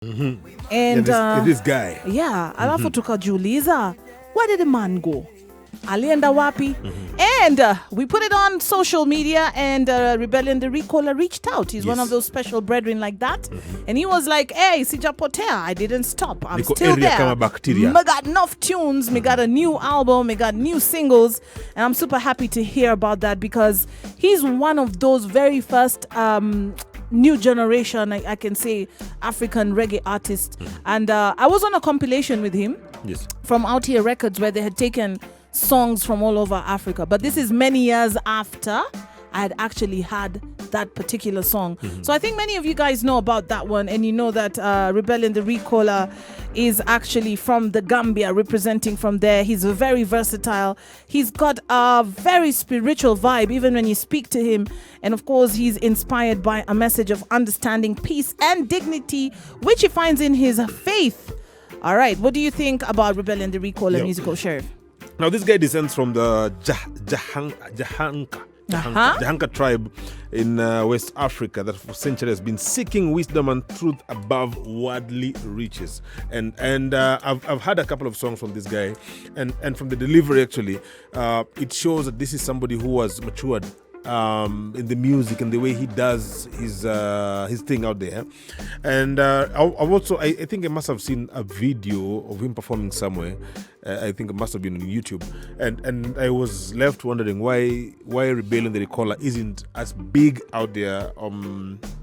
And this guy. yeah, alafu tukajiuliza, where did the man go? Alienda wapi? And we put it on social media, and Rebellion the Recaller reached out. He's one of those special brethren like that. And he was like, hey, sijapotea, I didn't stop, I'm still there. I got enough tunes, me got a new album, me got new singles, and I'm super happy to hear about that, because he's one of those very first new generation, I can say, African reggae artists. And I was on a compilation with him from Out Here Records, where they had taken songs from all over Africa. But this is many years after I had actually had that particular song. So I think many of you guys know about that one, and you know that Rebellion the Recaller is actually from the Gambia, representing from there. He's very versatile. He's got a very spiritual vibe, even when you speak to him. And of course, he's inspired by a message of understanding, peace, and dignity, which he finds in his faith. All right, what do you think about Rebellion the Recaller, musical sheriff? Now, this guy descends from the Jahanka tribe in West Africa that for centuries has been seeking wisdom and truth above worldly riches. And I've had a couple of songs from this guy, and from the delivery, actually, it shows that this is somebody who was matured in the music and the way he does his thing out there. And I've also, I think I must have seen a video of him performing somewhere. I think it must have been on YouTube, and I was left wondering why Rebellion the Recaller isn't as big out there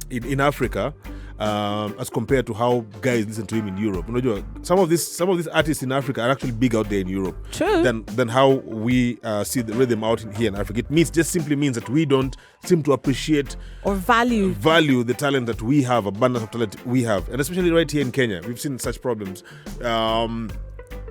in Africa as compared to how guys listen to him in Europe. Some of these artists in Africa are actually big out there in Europe. True. Than how we see the rhythm out here in Africa. It just simply means that we don't seem to appreciate or value the talent that we have, abundance of talent we have, and especially right here in Kenya, we've seen such problems.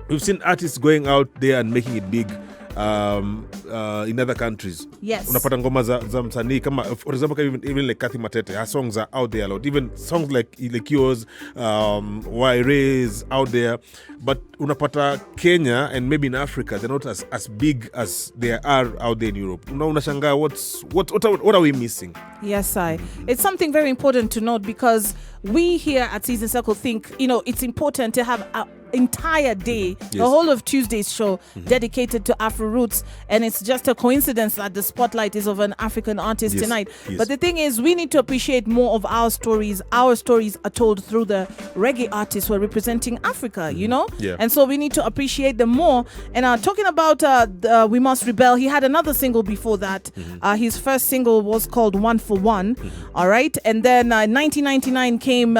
We've seen artists going out there and making it big in other countries. Yes. Unapata ngoma za msanii kama, for example, even like Kathy Matete, her songs are out there a lot. Even songs like yours, Waire's out there. But unapata Kenya and maybe in Africa, they're not as big as they are out there in Europe. Unashanga, what are we missing? Yes, it's something very important to note, because we here at Season Circle think, it's important to have an entire day, the whole of Tuesday's show dedicated to Afro Roots, and it's just a coincidence that the spotlight is of an African artist tonight. But the thing is, we need to appreciate more of our stories. Our stories are told through the reggae artists who are representing Africa, and so we need to appreciate them more. And talking about We Must Rebel, he had another single before that. His first single was called One for One. All right, and then 1999 came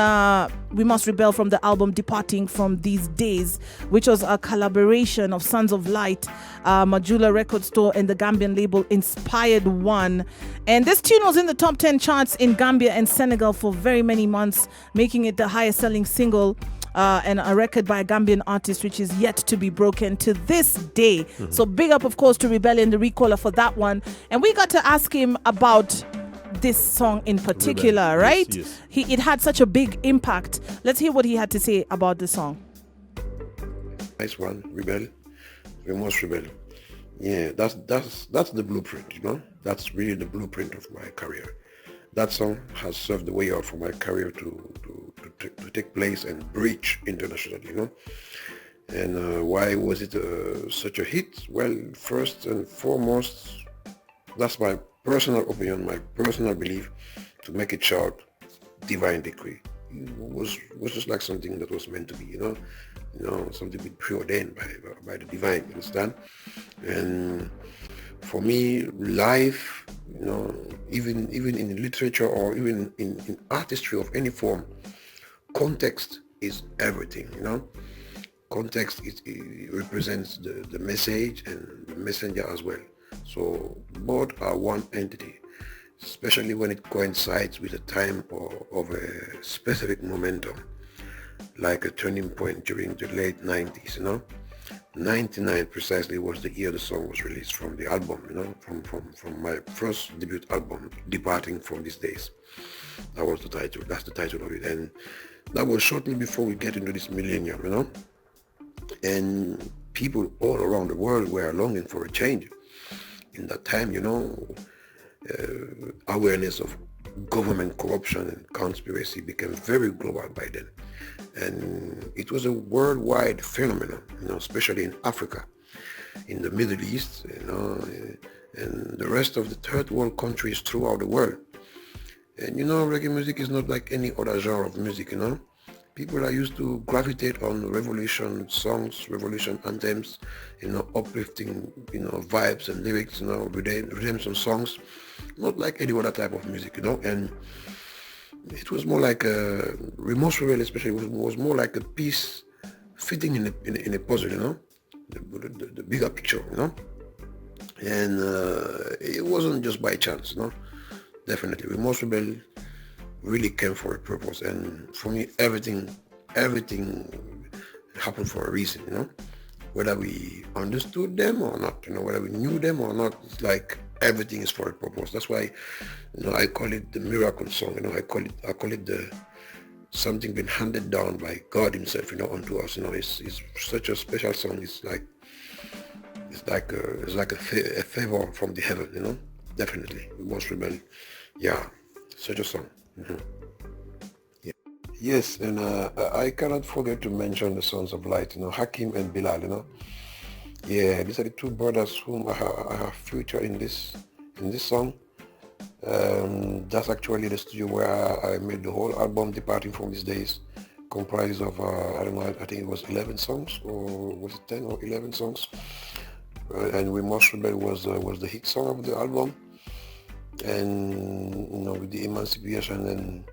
We Must Rebel from the album Departing from These Days, which was a collaboration of Sons of Light, Majula Record Store, and the Gambian label Inspired One. And this tune was in the top 10 charts in Gambia and Senegal for very many months, making it the highest selling single and a record by a Gambian artist, which is yet to be broken to this day. So big up, of course, to Rebellion the Recaller for that one. And we got to ask him about this song in particular, right? Yes. It had such a big impact. Let's hear what he had to say about the song. Nice one, Rebel. We must rebel. Yeah, that's the blueprint, That's really the blueprint of my career. That song has served the way out for my career to take place and breach internationally, And why was it such a hit? Well, first and foremost, that's my personal opinion, my personal belief, to make it short, divine decree. It was just like something that was meant to be, something preordained by the divine, you understand? And for me, life, even in literature or even in artistry of any form, context is everything, Context it represents the message and the messenger as well. So both are one entity, especially when it coincides with a time of a specific momentum, like a turning point during the late 90s, 99 precisely was the year the song was released from the album, from my first debut album, Departing from These Days. That was the title, that's the title of it. And that was shortly before we get into this millennium, And people all around the world were longing for a change. In that time, awareness of government corruption and conspiracy became very global by then. And it was a worldwide phenomenon, especially in Africa, in the Middle East, and the rest of the third world countries throughout the world. And reggae music is not like any other genre of music, People are used to gravitate on revolution songs, revolution anthems, uplifting, vibes and lyrics, redemption songs, not like any other type of music, And it was more like Remorse Rebel especially was more like a piece fitting in a puzzle, the bigger picture, And it wasn't just by chance, Definitely. Remorse Rebel really came for a purpose, and for me everything happened for a reason, Whether we understood them or not, whether we knew them or not, it's like everything is for a purpose. That's why I call it the miracle song, I call it the something been handed down by God himself, unto us. It's such a special song. It's like a favor from the heaven, Definitely. Remorse Rebel. Yeah, such a song. Yeah. Yes, and I cannot forget to mention the Sons of Light, Hakim and Bilal, Yeah, these are the two brothers whom I have featured in this song. That's actually the studio where I made the whole album, Departing from These Days, comprised of, I don't know, I think it was 11 songs, or was it 10 or 11 songs? And Remorse Rebel was the hit song of the album. And with the emancipation and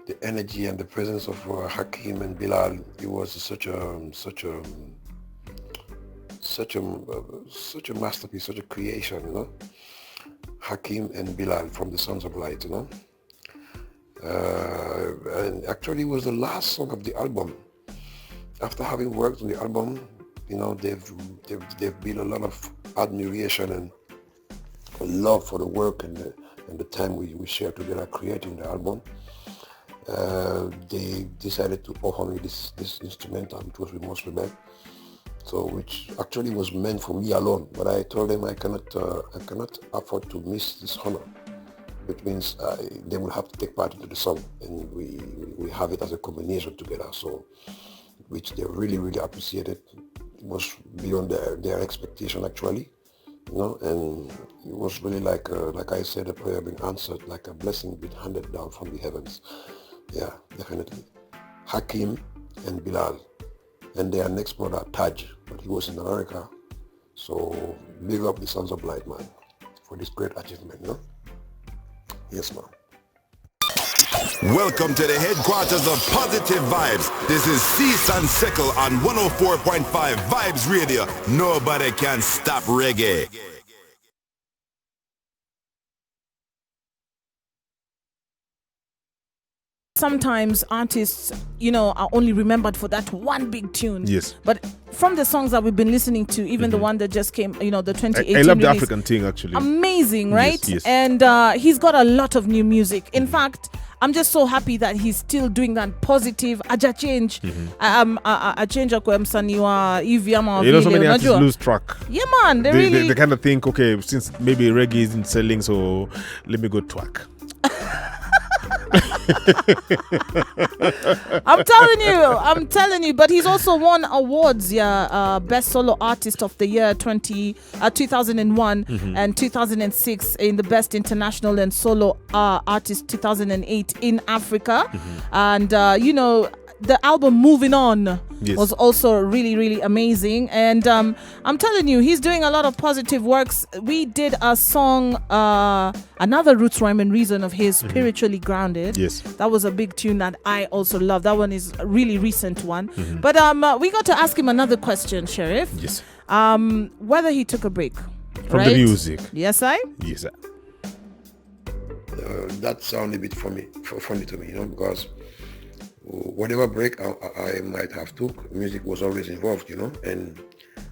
the energy and the presence of Hakim and Bilal, it was such a masterpiece, such a creation, Hakim and Bilal from the Sons of Light, and actually it was the last song of the album. After having worked on the album, they've built a lot of admiration and love for the work and the time we shared together creating the album. They decided to offer me this instrumental, which was Remorse Rebel, so which actually was meant for me alone. But I told them I cannot afford to miss this honor, which means they will have to take part into the song, and we have it as a combination together. So, which they really really appreciated. It was beyond their expectation actually. And it was really like I said, a prayer being answered, like a blessing being handed down from the heavens. Yeah, definitely. Hakim and Bilal, and their next brother Taj, but he was in America. So big up the Sons of Light, man, for this great achievement, Yes, man. Welcome to the headquarters of Positive Vibes. This is Cease and Sickle on 104.5 Vibes Radio. Nobody can stop reggae. Sometimes artists, are only remembered for that one big tune. Yes. But from the songs that we've been listening to, even the one that just came, the 2018 I love the release, African thing, actually. Amazing, right? Yes. And he's got a lot of new music. In fact, I'm just so happy that he's still doing that positive aja change. A change akwe msaniwa hivi ama vile. So many artists lose track. Yeah, man. They kind of think, okay, since maybe reggae isn't selling, so let me go twerk. I'm telling you, but he's also won awards, Best Solo Artist of the Year 2001 and 2006 in the Best International and Solo Artist 2008 in Africa. And the album Moving On was also really, really amazing. And I'm telling you, he's doing a lot of positive works. We did a song, another Roots, Rhyme and Reason of his, Spiritually Grounded. Yes. That was a big tune that I also love. That one is a really recent one. But we got to ask him another question, Sheriff. Yes. Whether he took a break. From the music. Yes, I? Yes, sir. That sounded a bit funny to me, because whatever break I might have took, music was always involved, and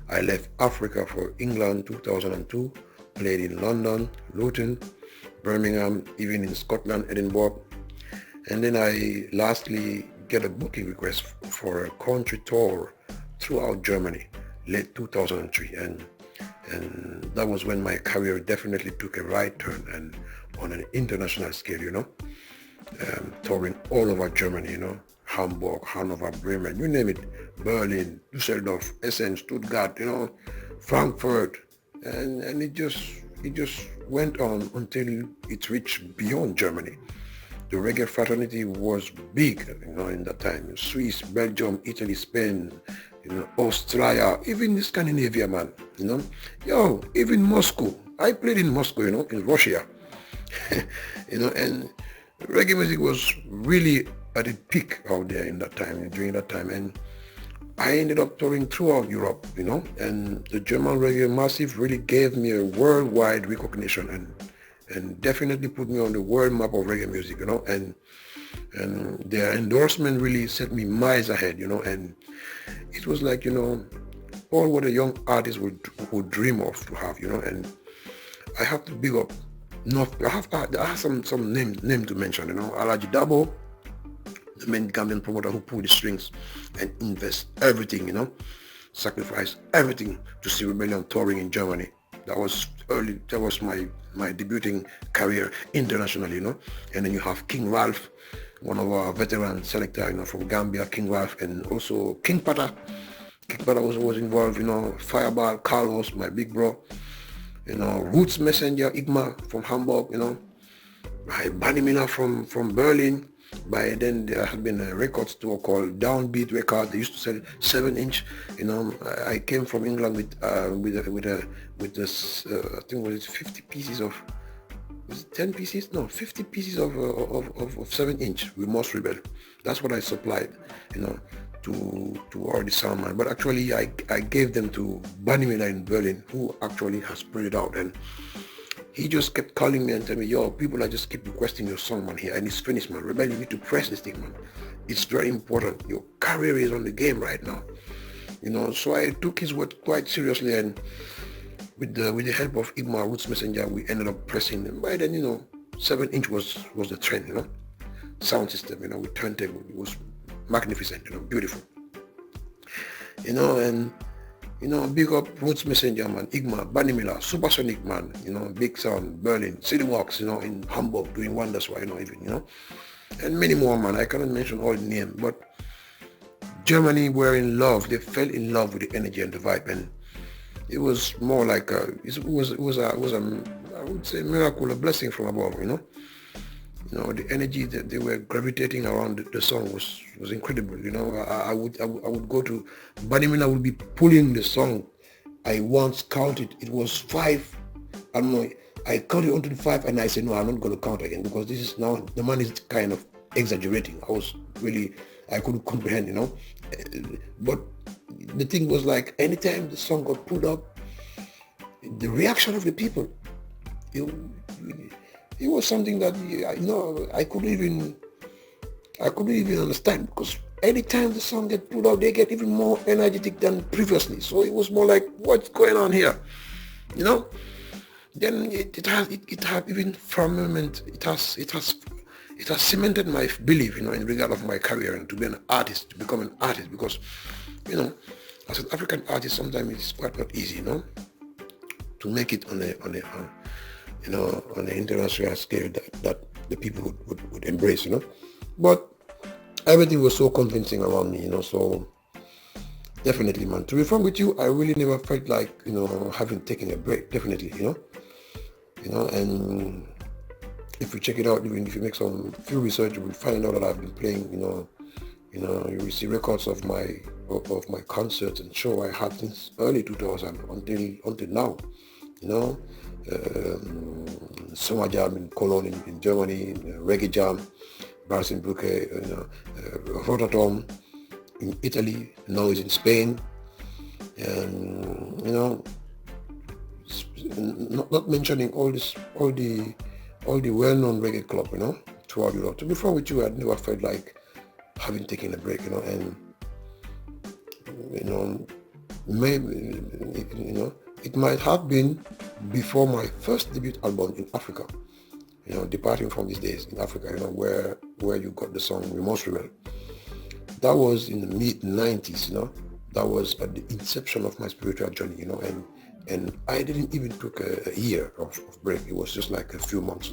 I left Africa for England 2002, played in London, Luton, Birmingham, even in Scotland, Edinburgh, and then I lastly get a booking request for a country tour throughout Germany, late 2003, and that was when my career definitely took a right turn, and on an international scale, touring all over Germany, Hamburg, Hanover, Bremen, you name it, Berlin, Düsseldorf, Essen, Stuttgart, Frankfurt, and it just went on until it reached beyond Germany. The reggae fraternity was big, in that time. Swiss, Belgium, Italy, Spain, Austria, even Scandinavia, man, even Moscow. I played in Moscow, in Russia, and reggae music was really at its peak out there during that time. And I ended up touring throughout Europe, and the German reggae massive really gave me a worldwide recognition and definitely put me on the world map of reggae music, and their endorsement really set me miles ahead, and it was like, all what a young artist would dream of to have, and I have to big up. I have some name to mention, Alaji Dabo, the main Gambian promoter who pulled the strings and invest everything, sacrifice everything to see Rebellion touring in Germany. That was early. That was my debuting career internationally, And then you have King Ralph, one of our veteran selector, from Gambia, King Ralph, and also King Pata. King Pata was involved, Fireball, Carlos, my big bro, Roots Messenger, Igma from Hamburg, by Bunny Miller from Berlin. By then there had been a record store called Downbeat Record. They used to sell 7-inch. I came from England with this I think was it 50 pieces of, was it 10 pieces? No, 50 pieces of 7-inch with Moss Rebel. That's what I supplied, to all the sound man. But actually I gave them to Bunny Miller in Berlin, who actually has spread it out. And he just kept calling me and telling me, yo, people are just keep requesting your song, man, here, and it's finished, man. Rebel, you need to press this thing, man. It's very important. Your career is on the game right now. So I took his word quite seriously, and with the help of Igma Roots Messenger, we ended up pressing them. By then, 7-inch was the trend, sound system, with turntable. It was magnificent, beautiful. And big up Roots Messenger, man, Igma, Bunny Miller, Supersonic, man, Big Sound, Berlin, City Walks, in Hamburg, doing wonders, and many more, man. I cannot mention all the names, but Germany were in love. They fell in love with the energy and the vibe, and it was more like it was a I would say miracle, a blessing from above, the energy that they were gravitating around the song was incredible. I would go to Bunny Miller would be pulling the song. I once counted, it was 5. I don't know. I counted onto the 5 and I said, no, I'm not going to count again, because this is now, the man is kind of exaggerating. I couldn't comprehend, But the thing was like, anytime the song got pulled up, the reaction of the people, it was something that I couldn't even understand, because anytime the song get pulled out, they get even more energetic than previously. So it was more like, what's going on here, Then it has even firmament. It has cemented my belief, in regard of my career and to be an artist, to become an artist, because as an African artist, sometimes it's quite not easy, to make it on an international scale that the people would embrace, But everything was so convincing around me, so definitely, man. To be frank with you, I really never felt like, having taken a break, definitely, and if you check it out, even if you make some few research, you will find out that I've been playing, you will see records of my concerts and show I had since early 2000 until now, Summer Jam in Cologne in Germany, Reggae Jam, Barcelona, Rotterdam in Italy, now it's in Spain, and not mentioning all the well-known reggae club, throughout Europe. To be frank with you, I never felt like having taken a break, and maybe it might have been before my first debut album in Africa, departing from these days in Africa, where you got the song Remorse Rebel. That was in the mid-90s, that was at the inception of my spiritual journey, and I didn't even took a year of break. It was just like a few months,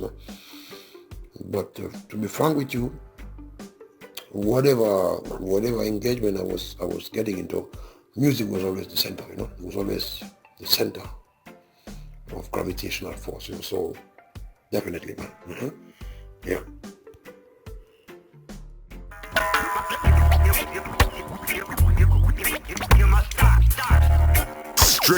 But to be frank with you, whatever engagement I was getting into, music was always the center, you know. It was always the center of gravitational force, you know. So definitely, man. Yeah.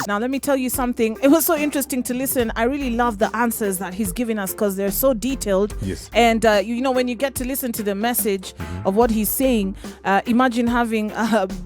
Now, let me tell you something. It was so interesting to listen. I really love the answers that he's giving us because they're so detailed. Yes. And, you know, when you get to listen to the message of what he's saying, imagine having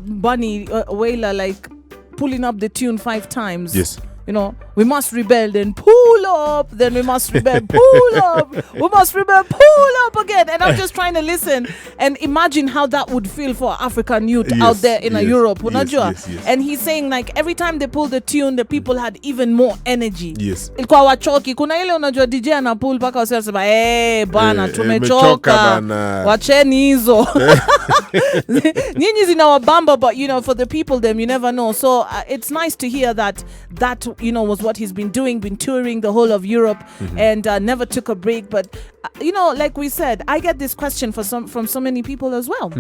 Bunny Wailer like pulling up the tune 5 times. Yes. You know, we must rebel, then pull up, then we must rebel, pull up, we must rebel, pull up again. And I'm just trying to listen and imagine how that would feel for African youth out there in Europe. Yes. And he's saying like every time they pulled the tune, the people had even more energy. Yes. Ilikuwa wachoki. Kuna ile unajua DJ ana pull paka wasema bana tumechoka bana. Wacheni hizo. Nyinyi zinawabamba, but you know, for the people them you never know. So it's nice to hear that you know was what he's been doing, been touring the whole of Europe and never took a break. But you know, like we said, I get this question from so many people as well.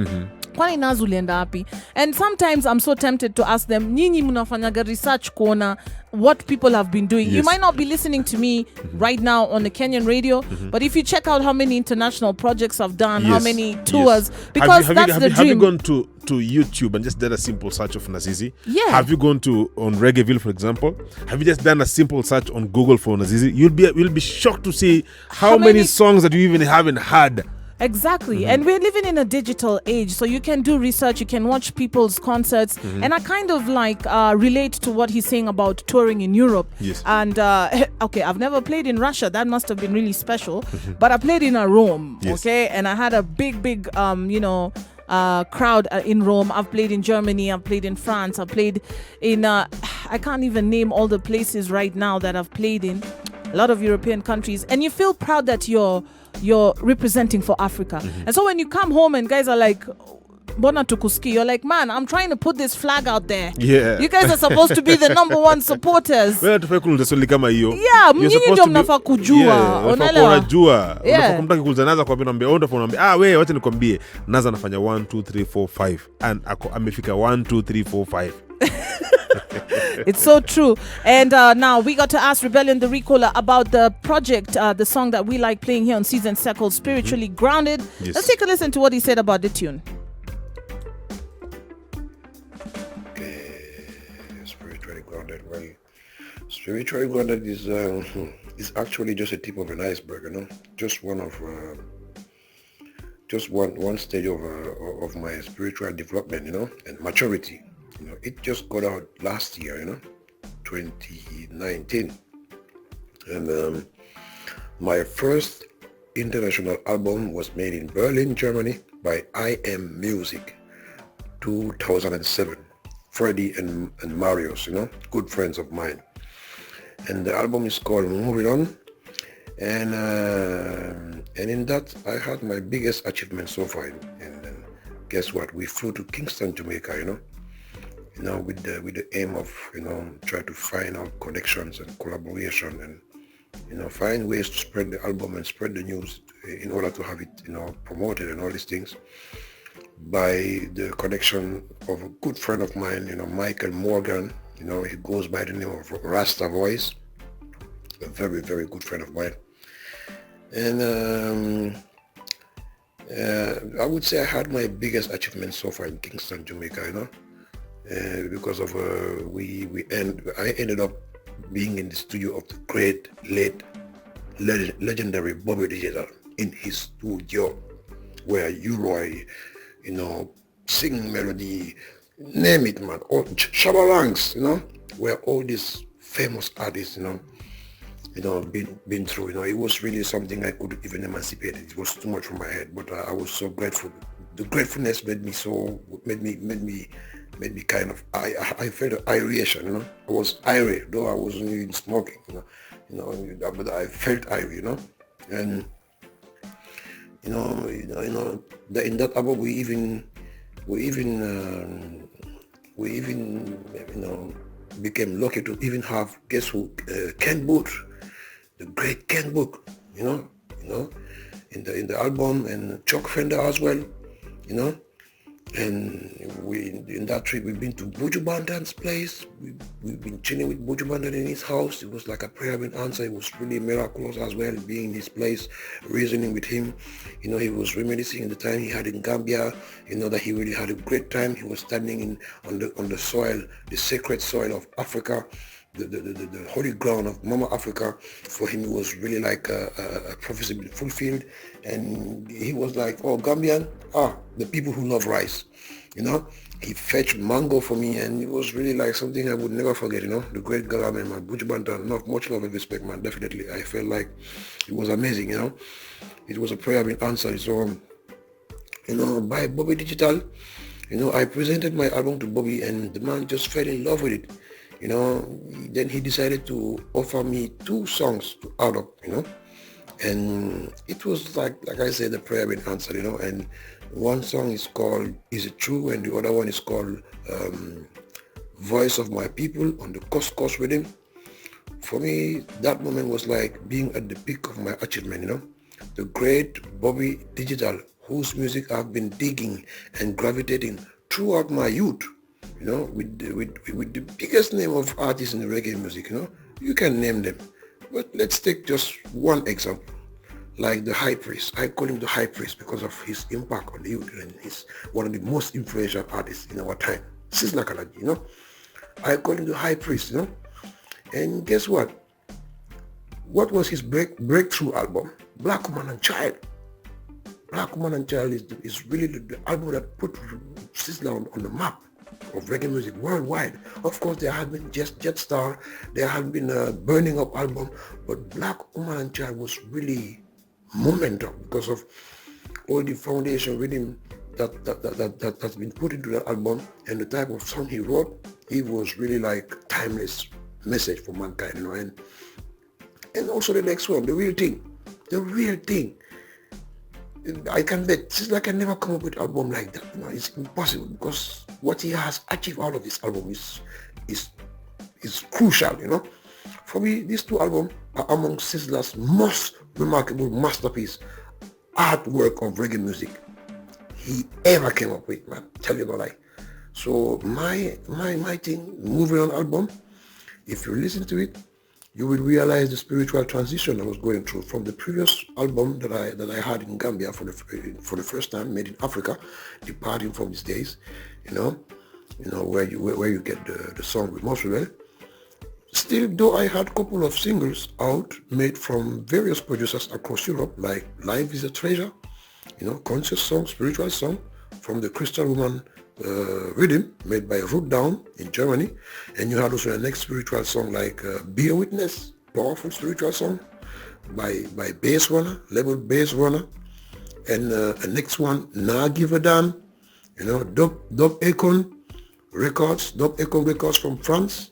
Kwani Nazu ulienda wapi? And sometimes I'm so tempted to ask them, nyinyi mnafanyaga research kuona what people have been doing. You might not be listening to me right now on the Kenyan radio, but if you check out how many international projects I've done, how many tours, because that's the dream. Have you gone to YouTube and just done a simple search of Nazizi? Yeah. Have you gone on Reggaeville, for example? Have you just done a simple search on Google for Nazizi? You'll be shocked to see how many songs that you even haven't heard. Exactly. And we're living in a digital age, so you can do research, you can watch people's concerts, and I kind of like relate to what he's saying about touring in Europe. Yes. And okay, I've never played in Russia. That must have been really special. But I played in Rome, okay? And I had a big you know, crowd in Rome. I've played in Germany, I've played in France, I've played in I can't even name all the places right now that I've played in. A lot of European countries, and you feel proud that you're representing for Africa. And so when you come home and guys are like, Bona tukuski, you're like, man, I'm trying to put this flag out there. Yeah. You guys are supposed to be the number one supporters. Wewe tufai kuuliza swali kama hiyo. Yeah, nyinyi ndio mnafaa kujua. Unaelewa? Unajua. Unafaa kumtaki kuuliza Naza kwa naambia onda naambia wewe wacha nikwambie Naza anafanya 1 2 3 4 5 and amefika 1 2 3 4 5. It's so true. And now we got to ask Rebellion the Recaller about the project, the song that we like playing here on Season Circle, Spiritually Grounded. Yes. Let's take a listen to what he said about the tune. Spiritually grounded. Well, spiritually grounded is actually just a tip of an iceberg, you know. Just one of one stage of my spiritual development, you know, and maturity. You know, it just got out last year, you know, 2019, and my first international album was made in Berlin, Germany, by IM Music, 2007. Freddie and Marius, you know, good friends of mine, and the album is called Moving On, and in that I had my biggest achievement so far. And guess what? We flew to Kingston, Jamaica, you know, with the aim of, you know, try to find out connections and collaboration and, you know, find ways to spread the album and spread the news in order to have it, you know, promoted and all these things. By the connection of a good friend of mine, you know, Michael Morgan, you know, he goes by the name of Rasta Voice, a very, very good friend of mine. And I would say I had my biggest achievement so far in Kingston, Jamaica, you know, because of I ended up being in the studio of the great, late, legendary Bobby Digital in his studio, where Uroy, you know, sing melody, name it, man, or Shabarangs, you know, where all these famous artists, you know, been through, you know. It was really something I couldn't even emancipate. It was too much for my head, but I was so grateful. The gratefulness made me kind of, I felt an iration, you know. I was irate, though I wasn't even smoking, you know, but I felt irate, you know, and you know, in that album we even you know, became lucky to even have, guess who, Ken Booth, the great Ken Booth, you know, in the album, and Chuck Fender as well, you know. And in that trip, we've been to Buju Bantan's place. We've been chilling with Buju Bantan in his house. It was like a prayer being answered. It was really miraculous as well, being in his place, reasoning with him. You know, he was reminiscing the time he had in Gambia. You know, that he really had a great time. He was standing on the soil, the sacred soil of Africa. The holy ground of Mama Africa. For him, it was really like a prophecy being fulfilled. And he was like, oh, Gambian, the people who love rice. You know, he fetched mango for me, and it was really like something I would never forget, you know. The great government, man, Buju Bantan, much love and respect, man, definitely. I felt like it was amazing, you know. It was a prayer being answered. So, you know, by Bobby Digital, you know, I presented my album to Bobby, and the man just fell in love with it. You know, then he decided to offer me 2 songs to add up, you know, and it was like I said, the prayer being answered, you know. And one song is called Is It True, and the other one is called Voice of My People on the Coast rhythm. For me, that moment was like being at the peak of my achievement, you know. The great Bobby Digital, whose music I've been digging and gravitating throughout my youth, you know, with the biggest name of artists in the reggae music, you know. You can name them, but let's take just one example, like the High Priest. I call him the High Priest because of his impact on the youth, and he's one of the most influential artists in our time. Sizzla Kalonji, you know. I call him the High Priest, you know. And guess what? What was his breakthrough album? Black Woman and Child. Black Woman and Child is really the album that put Sizzla on the map of reggae music worldwide. Of course, there had been just Jetstar, there had been a Burning Up album, but Black Woman and Child was really momentum because of all the foundation rhythm that's been put into that album, and the type of song he wrote. He was really like timeless message for mankind, you know. And also the next one, the real thing. I can bet Sizzla can never come up with an album like that. You know, it's impossible, because what he has achieved out of this album is crucial, you know. For me, these 2 albums are among Sizzla's most remarkable masterpiece, artwork of reggae music he ever came up with, man. Tell you no lie. So my thing, Moving On album, if you listen to it, you will realize the spiritual transition I was going through from the previous album that I had in Gambia for the first time, Made in Africa, Departing From These Days, you know, where you get the song with Moswell. Still, though, I had a couple of singles out made from various producers across Europe, like Life Is a Treasure, you know, conscious song, spiritual song from the Crystal Woman rhythm made by Root Down in Germany. And you had also a next spiritual song like Be a Witness, powerful spiritual song by Bass Runner, label Bass Runner. And a next one, Nah Give a Damn, you know, Dub Econ Records from France.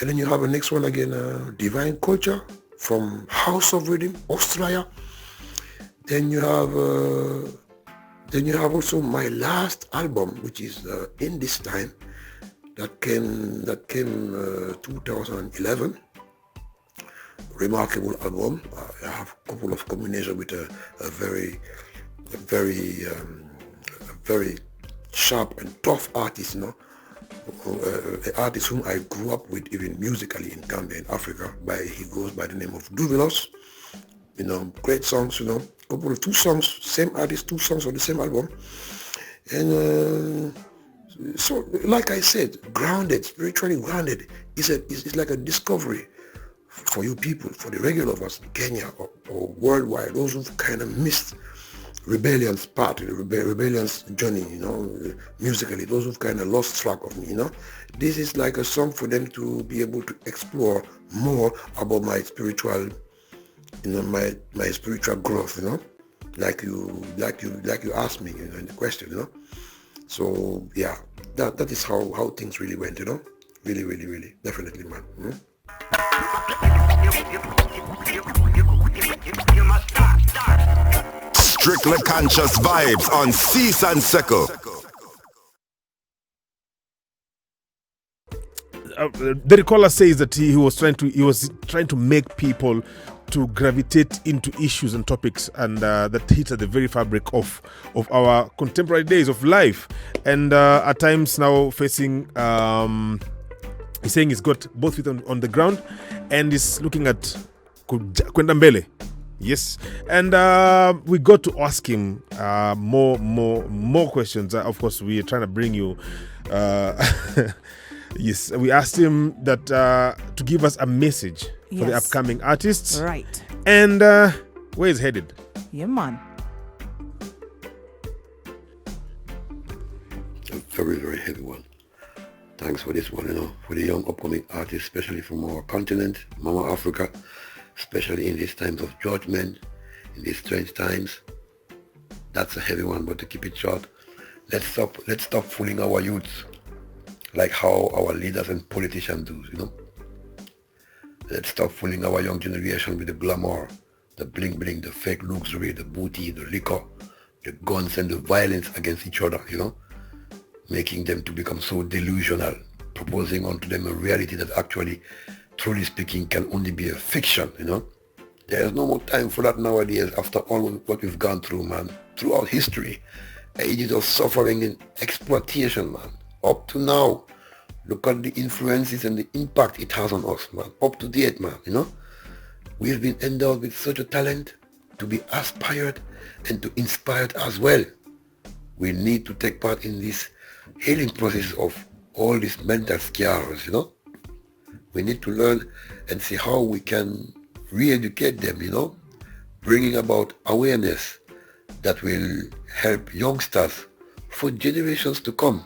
And then you have a next one again, Divine Culture from House of Rhythm, Austria. Then you have also my last album, which is In This Time, that came 2011. Remarkable album. I have a couple of combinations with a very sharp and tough artist, you know. An artist whom I grew up with even musically in Gambia in Africa. He goes by the name of Duvelos. You know, great songs, you know. Couple of 2 songs, same artist, 2 songs on the same album. And so, like I said, spiritually grounded is like a discovery for you people, for the regular of us in Kenya or worldwide, those who've kind of missed rebellion's part, the rebellion's journey, you know, musically, those who've kind of lost track of me, you know. This is like a song for them to be able to explore more about my spiritual, you know, my spiritual growth, you know, like you asked me, you know, in the question, you know. So yeah, that is how things really went, you know. Really, definitely, man. Strictly conscious vibes on Cease and Seckle. the recaller says that he was trying to make people to gravitate into issues and topics and that hit at the very fabric of our contemporary days of life, and at times now facing he's saying he's got both feet on the ground and is looking at kwenda mbele. Yes, and we got to ask him more questions. Of course, we are trying to bring you yes, we asked him that to give us a message for the upcoming artists. Right. And where is headed? Yeah, man. A very, very heavy one. Thanks for this one, for the young upcoming artists, especially from our continent, Mama Africa, especially in these times of judgment, in these strange times. That's a heavy one, but to keep it short, let's stop fooling our youths like how our leaders and politicians do, Let's stop fooling our young generation with the glamour, the bling bling, the fake luxury, the booty, the liquor, the guns and the violence against each other, making them to become so delusional, proposing onto them a reality that actually, truly speaking, can only be a fiction, There is no more time for that nowadays after all what we've gone through, man. Throughout history, ages of suffering and exploitation, man. Up to now, look at the influences and the impact it has on us, man. Up to date, man, We've been endowed with such a talent to be aspired and to inspired as well. We need to take part in this healing process of all these mental scars, We need to learn and see how we can re-educate them, bringing about awareness that will help youngsters for generations to come,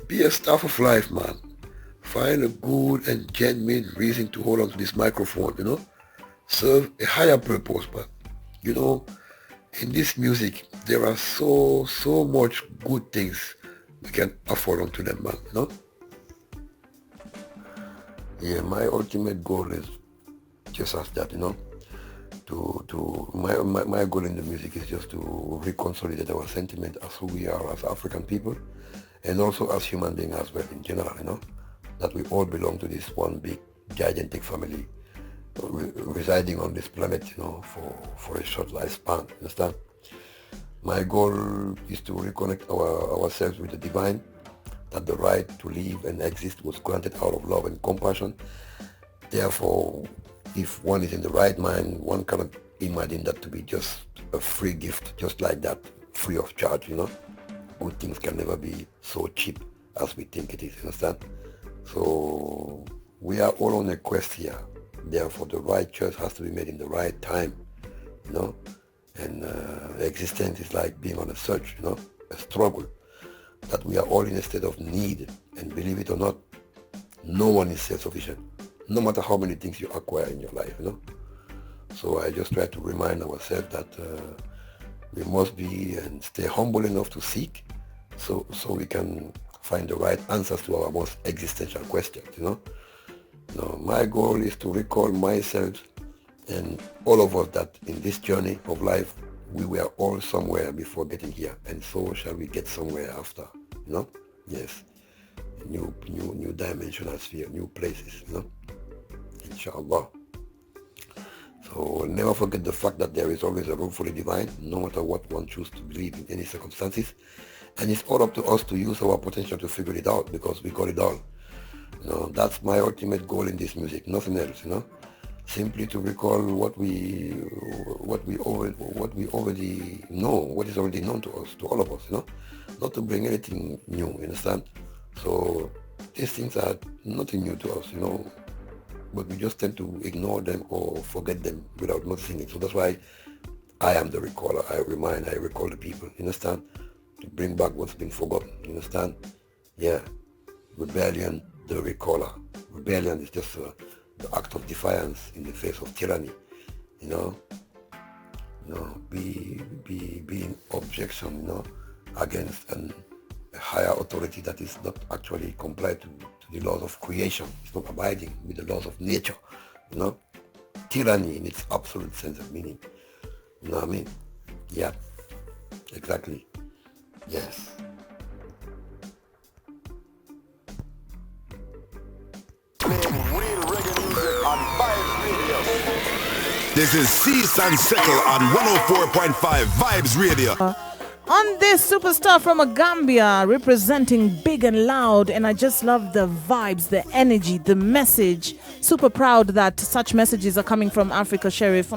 Be a staff of life, man. Find a good and genuine reason to hold on to this microphone, Serve a higher purpose, man. In this music, there are so much good things we can afford onto them, man, Yeah, my ultimate goal is just as that, my goal in the music is just to reconsolidate our sentiment as who we are as African people, and also as human beings as well in general, that we all belong to this one big gigantic family residing on this planet, for a short lifespan, understand? My goal is to reconnect ourselves with the divine, that the right to live and exist was granted out of love and compassion. Therefore, if one is in the right mind, one cannot imagine that to be just a free gift, just like that, free of charge, Good things can never be so cheap as we think it is, understand? So we are all on a quest here. Therefore, the right choice has to be made in the right time, And existence is like being on a search, a struggle, that we are all in a state of need. And believe it or not, no one is self-sufficient, no matter how many things you acquire in your life, So I just try to remind ourselves that we must be and stay humble enough to seek, so we can find the right answers to our most existential questions, My goal is to recall myself and all of us that in this journey of life, we were all somewhere before getting here, and so shall we get somewhere after, Yes, new dimensional sphere, new places, Inshallah. So never forget the fact that there is always a room for the divine, no matter what one chooses to believe in any circumstances. And it's all up to us to use our potential to figure it out, because we got it all. That's my ultimate goal in this music, nothing else, Simply to recall what we already know, what is already known to us, to all of us, Not to bring anything new, you understand? So these things are nothing new to us, but we just tend to ignore them or forget them without noticing it. So that's why I am the recaller. I recall the people, you understand? To bring back what's been forgotten, you understand? Yeah. Rebellion, the recaller. Rebellion is just the act of defiance in the face of tyranny, be in objection, against a higher authority that is not actually complied to the laws of creation. It's not abiding with the laws of nature, Tyranny in its absolute sense of meaning. You know what I mean? Yeah, exactly. Yes. This is Cease and Settle on 104.5 Vibes Radio. On this superstar from a Gambia, representing big and loud, and I just love the vibes, the energy, the message. Super proud that such messages are coming from Africa, Sheriff.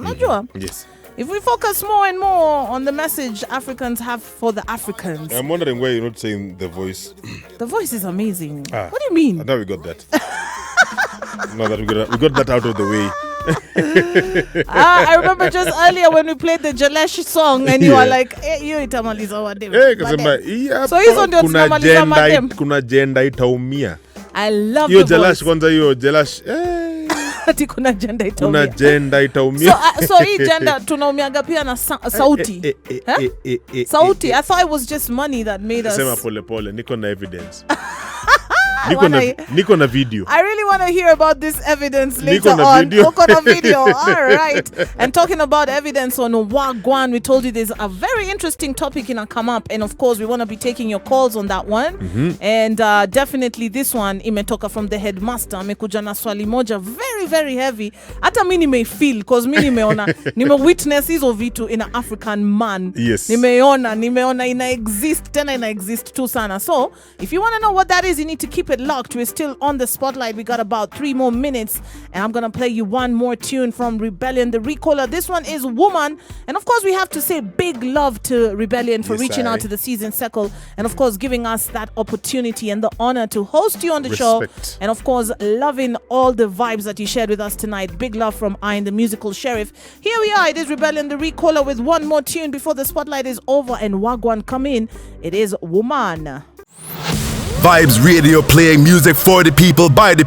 Yes. If we focus more and more on the message Africans have for the Africans. I'm wondering why you're not saying the voice. The voice is amazing. What do you mean? Now we got that. Now that we got that out of the way. I remember just earlier when we played the Jalesh song and you were like, hey, you itamaliza wadem. So he's on the itamaliza madem. Kuna jenda itaumia. I love the voice. Kwanza hiyo Jalash. Ati kuna jenda itaumia. Kuna jenda itaumia. So hii jenda tunaumiaga pia na sauti. Sauti. I thought it was just money that made us. Sema pole pole, niko na evidence. Niko na video. I really want to hear about this evidence later on. Niko na video. All right. And talking about evidence on Wagwan, we told you there's a very interesting topic in a come up, and of course we want to be taking your calls on that one. And definitely this one imetoka from the headmaster. Amekuja na swali moja very very heavy. Hata mimi nimefeel because mimi nimeona witness hizo vitu in an African man. Yes. Nimeona ina exist tu sana. So if you want to know what that is, you need to keep it locked. We're still on the spotlight. We got about 3 more minutes, and I'm gonna play you one more tune from Rebellion the Recaller. This one is Woman, and of course we have to say big love to Rebellion for reaching out to the Season Circle, and of course giving us that opportunity and the honor to host you on the show, and of course loving all the vibes that you shared with us tonight. Big love from I, the musical Sheriff. Here we are. It is Rebellion the Recaller with one more tune before the spotlight is over and Wagwan come in. It is Woman. Vibes Radio, playing music for the people, by the